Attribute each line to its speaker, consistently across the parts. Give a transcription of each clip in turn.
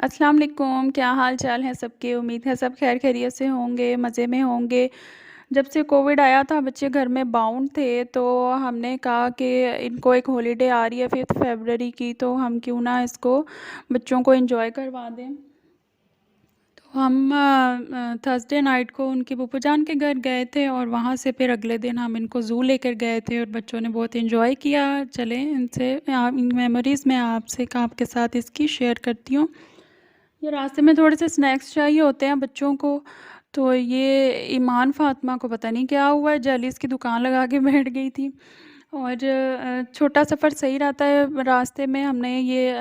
Speaker 1: अस्सलाम वालेकुम, क्या हाल चाल है सबके। उम्मीद है सब खैर खैरियत से होंगे, मज़े में होंगे। जब से कोविड आया था बच्चे घर में बाउंड थे, तो हमने कहा कि इनको एक हॉलीडे आ रही है 5 फरवरी की, तो हम क्यों ना इसको बच्चों को एंजॉय करवा दें। तो हम थर्सडे नाइट को उनकी फूफू जान के घर गए थे और वहाँ से फिर अगले दिन हम इनको ज़ू लेकर गए थे और बच्चों ने बहुत एंजॉय किया। चलें इनसे इन मेमोरीज़ में आपके साथ इसकी शेयर करती हूँ। ये रास्ते में थोड़े से स्नैक्स चाहिए होते हैं बच्चों को। तो ये ईमान फ़ातिमा को पता नहीं क्या हुआ है, जेलीज़ की दुकान लगा के बैठ गई थी। और छोटा सफ़र सही रहता है। रास्ते में हमने ये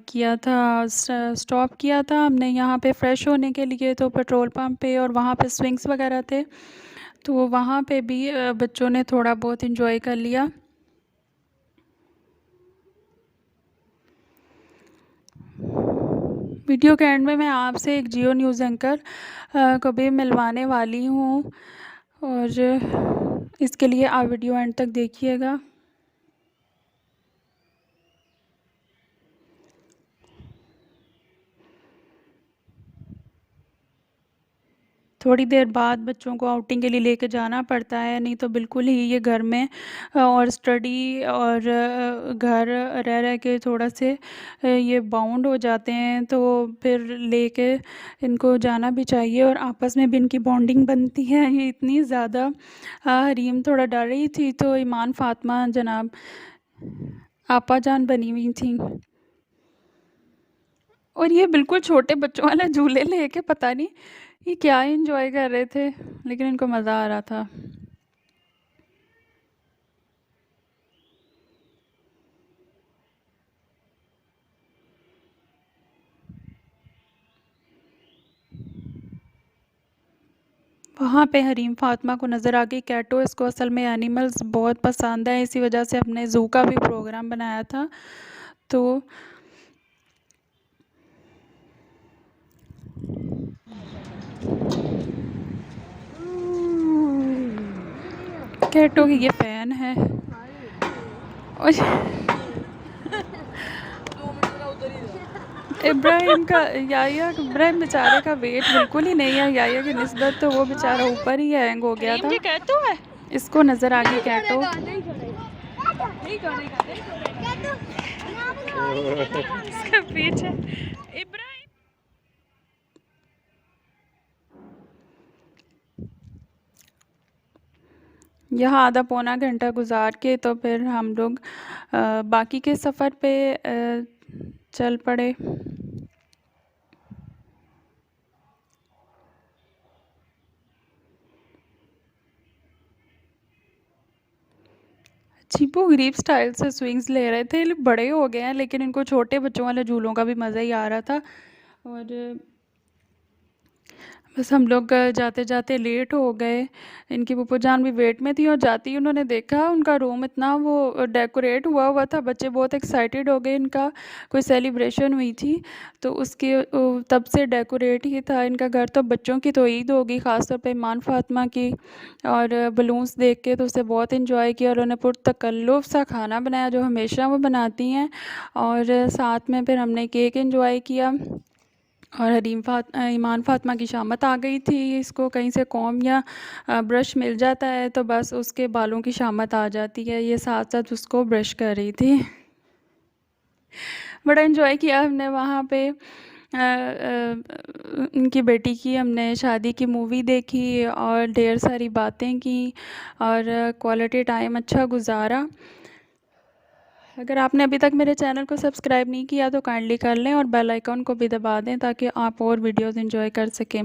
Speaker 1: किया था, स्टॉप किया था हमने यहाँ पे फ़्रेश होने के लिए, तो पेट्रोल पंप पे, और वहाँ पे स्विंग्स वगैरह थे, तो वहाँ पे भी बच्चों ने थोड़ा बहुत इंजॉय कर लिया। वीडियो के एंड में मैं आपसे एक जियो न्यूज़ एंकर को भी मिलवाने वाली हूँ, और इसके लिए आप वीडियो एंड तक देखिएगा। थोड़ी देर बाद बच्चों को आउटिंग के लिए लेके जाना पड़ता है, नहीं तो बिल्कुल ही ये घर में और स्टडी और घर रह रह के थोड़ा से ये बाउंड हो जाते हैं, तो फिर लेके इनको जाना भी चाहिए और आपस में भी इनकी बॉन्डिंग बनती है। ये इतनी ज़्यादा हरीम थोड़ा डर रही थी, तो ईमान फ़ातिमा जनाब आपा जान बनी हुई थी, और ये बिल्कुल छोटे बच्चों वाला झूले लेके पता नहीं ये क्या एंजॉय कर रहे थे, लेकिन इनको मज़ा आ रहा था। वहाँ पे हरीम फ़ातिमा को नज़र आ गई कैटो। इसको असल में एनिमल्स बहुत पसंद है, इसी वजह से अपने ज़ू का भी प्रोग्राम बनाया था। तो कैटो की ये फ़ैन है। और इब्राहिम बेचारे का वेट बिल्कुल ही नहीं है याया की निस्बत, तो वो बेचारा ऊपर ही हैंग हो गया था। इसको नज़र आ गई कैटो। इसके पीछे इब्राहिम। यहाँ आधा पौना घंटा गुजार के तो फिर हम लोग बाकी के सफ़र पे चल पड़े। अजीबो-गरीब स्टाइल से स्विंग्स ले रहे थे। ये बड़े हो गए हैं, लेकिन इनको छोटे बच्चों वाले झूलों का भी मज़ा ही आ रहा था। और बस हम लोग जाते-जाते लेट हो गए। इनकी फूफू जान भी वेट में थी, और जाते ही उन्होंने देखा उनका रूम इतना वो डेकोरेट हुआ हुआ था। बच्चे बहुत एक्साइटेड हो गए, इनका कोई सेलिब्रेशन हुई थी, तो उसके तब से डेकोरेट ही था इनका घर। तो बच्चों की तो ईद होगी, ख़ास तौर पे ईमान फ़ातिमा की, और बलून्स देख के तो उसे बहुत एंजॉय किया, और उन्होंने पुरतकल्लुफ़ सा खाना बनाया जो हमेशा वो बनाती हैं, और साथ में फिर हमने केक एंजॉय किया। और ईमान फ़ातिमा की शामत आ गई थी। इसको कहीं से कॉम्ब या ब्रश मिल जाता है तो बस उसके बालों की शामत आ जाती है। ये साथ साथ उसको ब्रश कर रही थी। बड़ा एंजॉय किया हमने वहाँ पे। उनकी बेटी की हमने शादी की मूवी देखी और ढेर सारी बातें की, और क्वालिटी टाइम अच्छा गुजारा। अगर आपने अभी तक मेरे चैनल को सब्सक्राइब नहीं किया तो काइंडली कर लें, और बेल आइकन को भी दबा दें ताकि आप और वीडियोस एंजॉय कर सकें।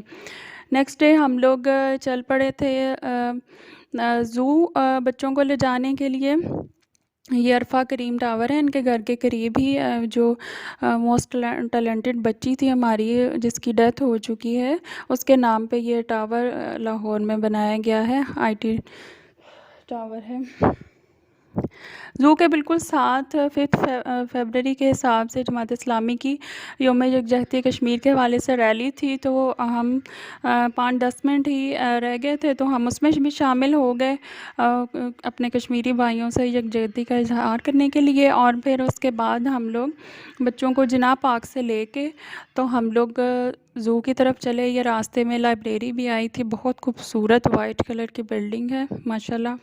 Speaker 1: नेक्स्ट डे हम लोग चल पड़े थे ज़ू बच्चों को ले जाने के लिए। ये अरफा करीम टावर है इनके घर के करीब ही, जो मोस्ट टैलेंटेड बच्ची थी हमारी जिसकी डेथ हो चुकी है, उसके नाम पे ये टावर लाहौर में बनाया गया है। आईटी टावर है। ज़ू के बिल्कुल साथ 5 फरवरी के हिसाब से जमात इस्लामी की यौम यकजहती कश्मीर के हवाले से रैली थी, तो हम 5-10 मिनट ही रह गए थे, तो हम उसमें भी शामिल हो गए अपने कश्मीरी भाइयों से यकजहती का इजहार करने के लिए। और फिर उसके बाद हम लोग बच्चों को जिना पार्क से लेके तो हम लोग ज़ू की तरफ चले। ये रास्ते में लाइब्रेरी भी आई थी, बहुत खूबसूरत वाइट कलर की बिल्डिंग है माशाल्लाह।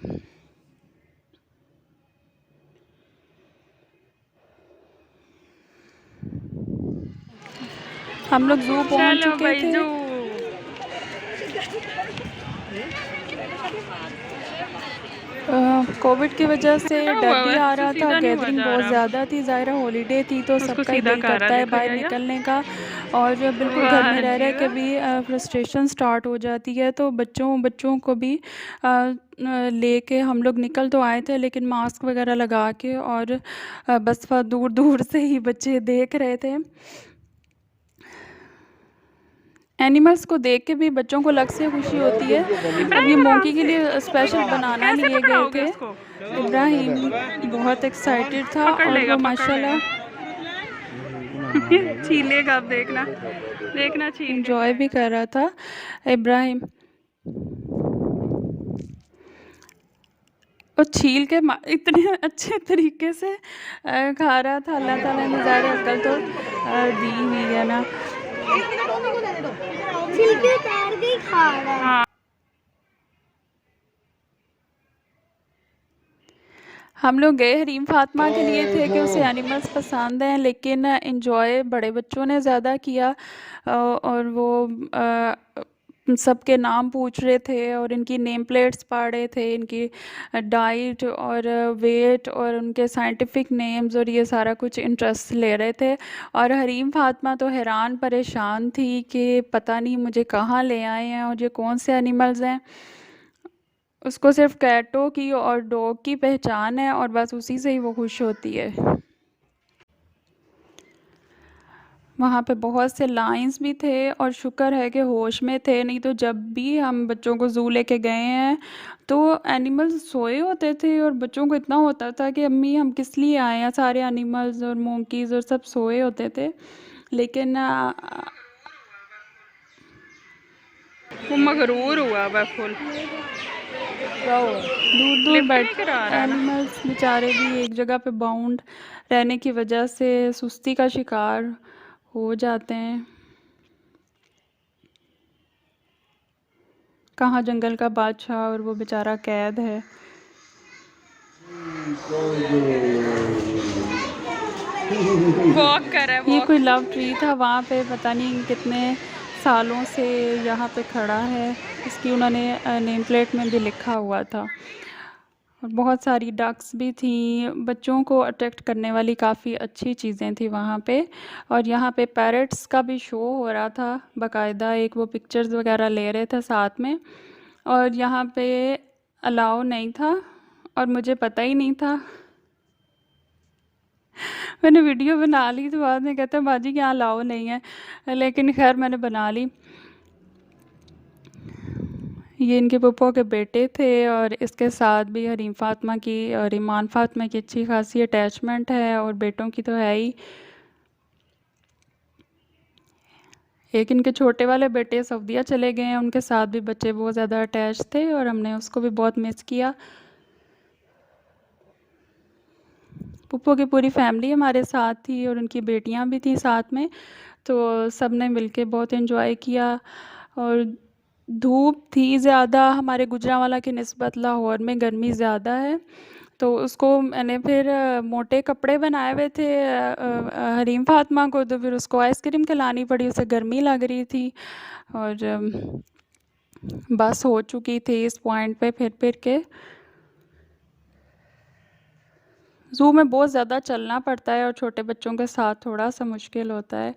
Speaker 1: हम लोग ज़ू पहुंच
Speaker 2: चलो
Speaker 1: चुके
Speaker 2: भाई
Speaker 1: थे।
Speaker 2: जू।
Speaker 1: कोविड की वजह से
Speaker 2: कटा
Speaker 1: डर
Speaker 2: हुआ
Speaker 1: भी
Speaker 2: है,
Speaker 1: आ
Speaker 2: उससे
Speaker 1: रहा था,
Speaker 2: सीधा नहीं हुआ
Speaker 1: गैदरिंग
Speaker 2: जा
Speaker 1: बहुत
Speaker 2: रहा।
Speaker 1: ज़्यादा थी, ज़ाहिर हॉलीडे थी तो
Speaker 2: उसको
Speaker 1: सबका ही
Speaker 2: सीधा
Speaker 1: दिल
Speaker 2: कर रहा,
Speaker 1: करता है
Speaker 2: देखो
Speaker 1: बाहर
Speaker 2: या
Speaker 1: निकलने का। और बिल्कुल घर
Speaker 2: वाह
Speaker 1: में रह
Speaker 2: जी
Speaker 1: के
Speaker 2: वाह।
Speaker 1: भी फ्रस्ट्रेशन स्टार्ट हो जाती है, तो बच्चों बच्चों को भी लेके हम लोग निकल तो आए थे, लेकिन मास्क वगैरह लगा के। और बस दूर दूर से ही बच्चे देख रहे थे। एनिमल्स को देख के भी बच्चों को अलग से खुशी होती है। अब ये
Speaker 2: इब्राहिम आराम
Speaker 1: मोंकी के
Speaker 2: से।
Speaker 1: लिए स्पेशल बनाना
Speaker 2: कैसे
Speaker 1: लिए गए
Speaker 2: पकड़ाओगे
Speaker 1: थे।
Speaker 2: उसको?
Speaker 1: इब्राहिम बहुत एक्साइटेड था
Speaker 2: पकड़
Speaker 1: और
Speaker 2: लेगा
Speaker 1: वो
Speaker 2: पकड़
Speaker 1: माशाल्लाह
Speaker 2: लेगा। छीन लेगा, अब देखना देखना छीन के।
Speaker 1: एंजॉय भी कर रहा था इब्राहिम। और छील के इतने अच्छे तरीके से खा रहा था। अल्लाह ताला ने ज़ाहिर अक्ल तो दी हुई है ना।
Speaker 3: छिलके उतार के ही खा रहा है।
Speaker 2: हाँ।
Speaker 1: हम लोग गए हरीम फातिमा के लिए थे कि उसे एनिमल्स पसंद हैं, लेकिन एंजॉय बड़े बच्चों ने ज़्यादा किया। और वो सबके नाम पूछ रहे थे और इनकी नेम प्लेट्स पढ़ रहे थे, इनकी डाइट और वेट और उनके साइंटिफिक नेम्स और ये सारा कुछ इंटरेस्ट ले रहे थे। और हरीम फातिमा तो हैरान परेशान थी कि पता नहीं मुझे कहाँ ले आए हैं और ये कौन से एनिमल्स हैं। उसको सिर्फ कैटों की और डॉग की पहचान है और बस उसी से ही वो खुश होती है। वहाँ पे बहुत से लायंस भी थे और शुक्र है कि होश में थे, नहीं तो जब भी हम बच्चों को ज़ू लेके गए हैं तो एनिमल्स सोए होते थे और बच्चों को इतना होता था कि अम्मी हम किस लिए आए हैं, सारे एनिमल्स और मोंकीज़ और सब सोए होते थे। लेकिन
Speaker 2: वो मगरूर हुआ वह फुल।
Speaker 1: दूर दूर
Speaker 2: लिफ्ट नहीं
Speaker 1: बैठ
Speaker 2: करा रहा ना।
Speaker 1: एनिमल्स बेचारे भी एक जगह पे बाउंड रहने की वजह से सुस्ती का शिकार हो जाते हैं। कहाँ जंगल का बादशाह और वो बेचारा कैद है।
Speaker 2: वॉक कर रहा है
Speaker 1: ये
Speaker 2: वॉक।
Speaker 1: कोई लव ट्री था वहाँ पे, पता नहीं कितने सालों से यहाँ पे खड़ा है। इसकी उन्होंने नेम प्लेट में भी लिखा हुआ था। और बहुत सारी डक्स भी थी, बच्चों को अट्रैक्ट करने वाली काफ़ी अच्छी चीज़ें थी वहाँ पे। और यहाँ पे पैरट्स का भी शो हो रहा था बाकायदा, एक वो पिक्चर्स वगैरह ले रहे थे साथ में। और यहाँ पे अलाउ नहीं था और मुझे पता ही नहीं था। मैंने वीडियो बना ली तो बाद में कहते हैं बाजी कि यहाँ अलाउ नहीं है, लेकिन खैर मैंने बना ली। ये इनके पप्पो के बेटे थे और इसके साथ भी हरीम फातिमा की और ईमान फातिमा की अच्छी खासी अटैचमेंट है और बेटों की तो है ही। एक इनके छोटे वाले बेटे सऊदीया चले गए हैं, उनके साथ भी बच्चे बहुत ज़्यादा अटैच थे और हमने उसको भी बहुत मिस किया। पुप्पो की पूरी फैमिली हमारे साथ थी और उनकी बेटियां भी थी साथ में, तो सब ने मिलके बहुत एंजॉय किया। और धूप थी ज़्यादा हमारे गुजरांवाला की निस्बत, लाहौर में गर्मी ज़्यादा है, तो उसको मैंने फिर मोटे कपड़े बनाए हुए थे हरीम फातिमा को, तो फिर उसको आइसक्रीम खिलानी पड़ी, उसे गर्मी लग रही थी। और बस हो चुकी थी इस पॉइंट पे फिर के। ज़ू में बहुत ज़्यादा चलना पड़ता है और छोटे बच्चों के साथ थोड़ा सा मुश्किल होता है।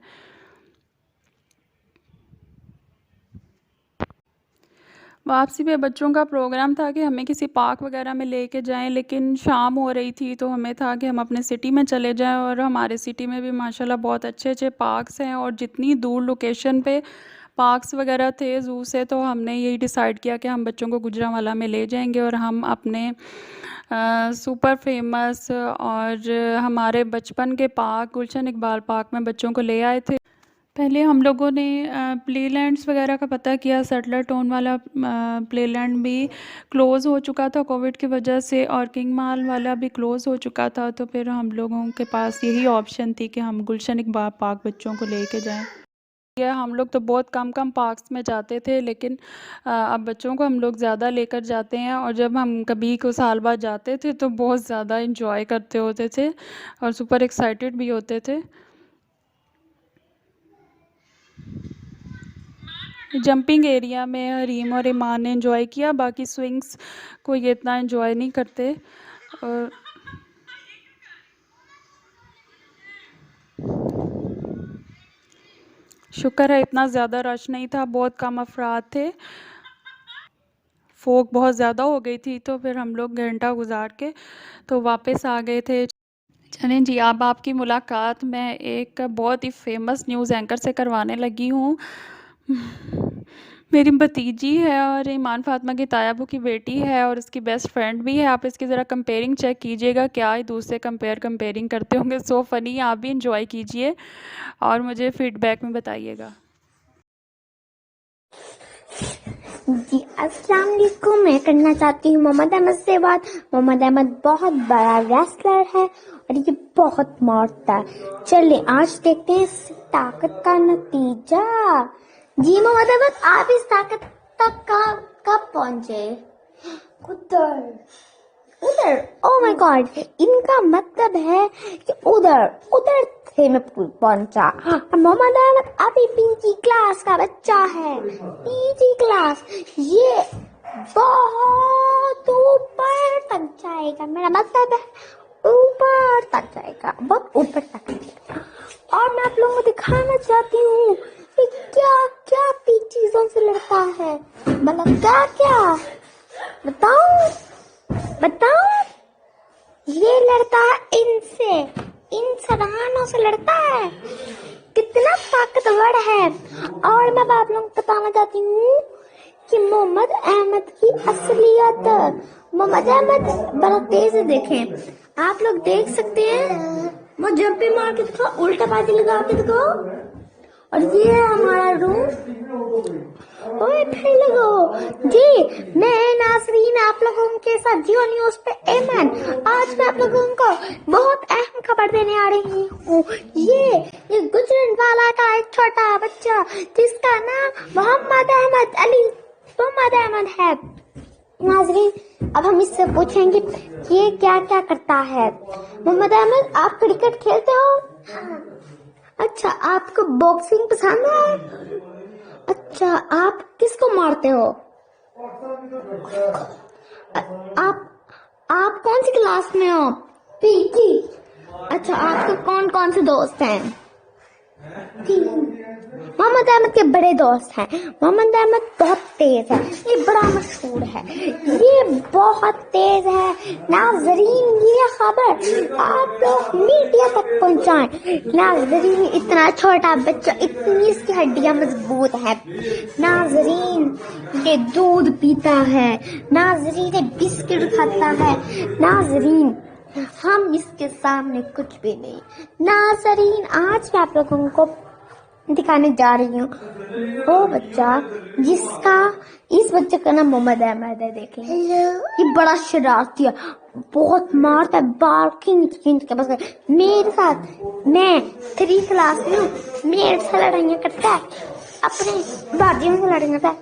Speaker 1: वापसी पे बच्चों का प्रोग्राम था कि हमें किसी पार्क वगैरह में लेके जाएं, लेकिन शाम हो रही थी तो हमें था कि हम अपने सिटी में चले जाएं। और हमारे सिटी में भी माशाल्लाह बहुत अच्छे अच्छे पार्क्स हैं और जितनी दूर लोकेशन पे पार्क्स वगैरह थे ज़ू से, तो हमने यही डिसाइड किया कि हम बच्चों को गुजरांवाला में ले जाएंगे और हम अपने सुपर फेमस और हमारे बचपन के पार्क गुलशन इकबाल पार्क में बच्चों को ले आए थे। पहले हम लोगों ने प्लेलैंड्स वगैरह का पता किया। सेटलर टाउन वाला प्लेलैंड भी क्लोज़ हो चुका था कोविड की वजह से, और किंग महल वाला भी क्लोज़ हो चुका था। तो फिर हम लोगों के पास यही ऑप्शन थी कि हम गुलशन इकबाल पार्क बच्चों को लेके जाएं। या हम लोग तो बहुत कम पार्क्स में जाते थे, लेकिन अब बच्चों को हम लोग ज़्यादा लेकर जाते हैं, और जब हम कभी कुछ साल बाद जाते थे तो बहुत ज़्यादा इंजॉय करते होते थे और सुपर एक्साइटेड भी होते थे। जंपिंग एरिया में हरीम और ईमान ने एंजॉय किया, बाकी स्विंग्स को ये इतना एंजॉय नहीं करते। और शुक्र है इतना ज़्यादा रश नहीं था, बहुत कम अफराद थे। फोक बहुत ज़्यादा हो गई थी, तो फिर हम लोग घंटा गुजार के तो वापस आ गए थे। चलें जी, अब आपकी मुलाकात मैं एक बहुत ही फेमस न्यूज़ एंकर से करवाने लगी हूँ। मेरी भतीजी है और ईमान फातिमा की तायाबू की बेटी है और उसकी बेस्ट फ्रेंड भी है। आप इसकी ज़रा कंपेयरिंग चेक कीजिएगा, क्या ही दूसरे कंपेयरिंग करते होंगे। सो फ़नी, आप भी इंजॉय कीजिए और मुझे फीडबैक में बताइएगा।
Speaker 3: जी अस्सलाम वालेकुम। मैं करना चाहती हूँ मोहम्मद अहमद से बात। मोहम्मद अहमद बहुत बड़ा रेसलर है और ये बहुत मारता है। चलिए आज देखते हैं इस ताकत का नतीजा। जी मोहम्मद अहमद, आप इस ताकत तक कब पहुंचे? उधर उधर, ओह माय गॉड, इनका मतलब है कि उधर से मैं पहुंचा। मोहम्मद अहमद अभी पीजी क्लास का बच्चा है। पीजी क्लास, ये बहुत ऊपर तक जाएगा। मेरा मतलब है ऊपर तक जाएगा, बहुत ऊपर तक जाएगा। और मैं आप लोगों को दिखाना चाहती हूँ कि क्या क्या चीजों से लड़ता है। मतलब क्या बताओ, ये लड़ता है इनसे, इन सराहनों से लड़ता है। कितना ताकतवर है। और मैं आप लोगों को बताना चाहती हूँ कि मोहम्मद अहमद की असलियत। मोहम्मद अहमद बड़ा तेज है, देखें आप लोग देख सकते हैं। वो जब भी मार के दिखा, उल्टा बाजी लगा के दिखाओ। और ये है हमारा रूम। ओए फिर लगो जी, मैं नाज़रीन आप लोगों के साथ जियो न्यूज़ पे एमन। आज मैं आप लोगों को बहुत अहम खबर देने आ रही हूँ। ये गुजरांवाला का एक छोटा बच्चा जिसका नाम मोहम्मद अहमद है। नाज़रीन अब हम इससे पूछेंगे ये क्या क्या करता है। मोहम्मद अहमद, आप क्रिकेट खेलते हो? अच्छा, आपको बॉक्सिंग पसंद है? अच्छा, आप किसको मारते हो? आप कौन सी क्लास में हो? पीजी। अच्छा, आपके कौन कौन से दोस्त हैं? मोहम्मद अहमद के बड़े दोस्त हैं। मोहम्मद अहमद बहुत तेज है, ये बड़ा मशहूर है, ये बहुत तेज है। नाज़रीन ये खबर आप लोग मीडिया तक पहुंचाएं। नाज़रीन इतना छोटा बच्चा, इतनी इसकी हड्डियां मजबूत है। नाज़रीन ये दूध पीता है। नाज़रीन ये बिस्किट खाता है। नाज़रीन हम इसके सामने कुछ भी नहीं। नाज़रीन आज मैं आप लोगों को दिखाने जा रही हूँ वो बच्चा इस बच्चे का नाम मोहम्मद अहमद है। देख लें, ये बड़ा शरारती है, बहुत मारता है, बार्किंग के बस। मेरे साथ मैं 3 क्लास में हूँ, मेरे से लड़ाइयाँ करता है, अपने बाजियों से लड़ाइयाँ करता है।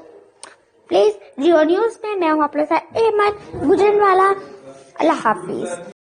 Speaker 3: प्लीज जियो न्यूज़ में मैं हूँ आप लोग एमन गुजरांवाला। अल्लाह हाफिज।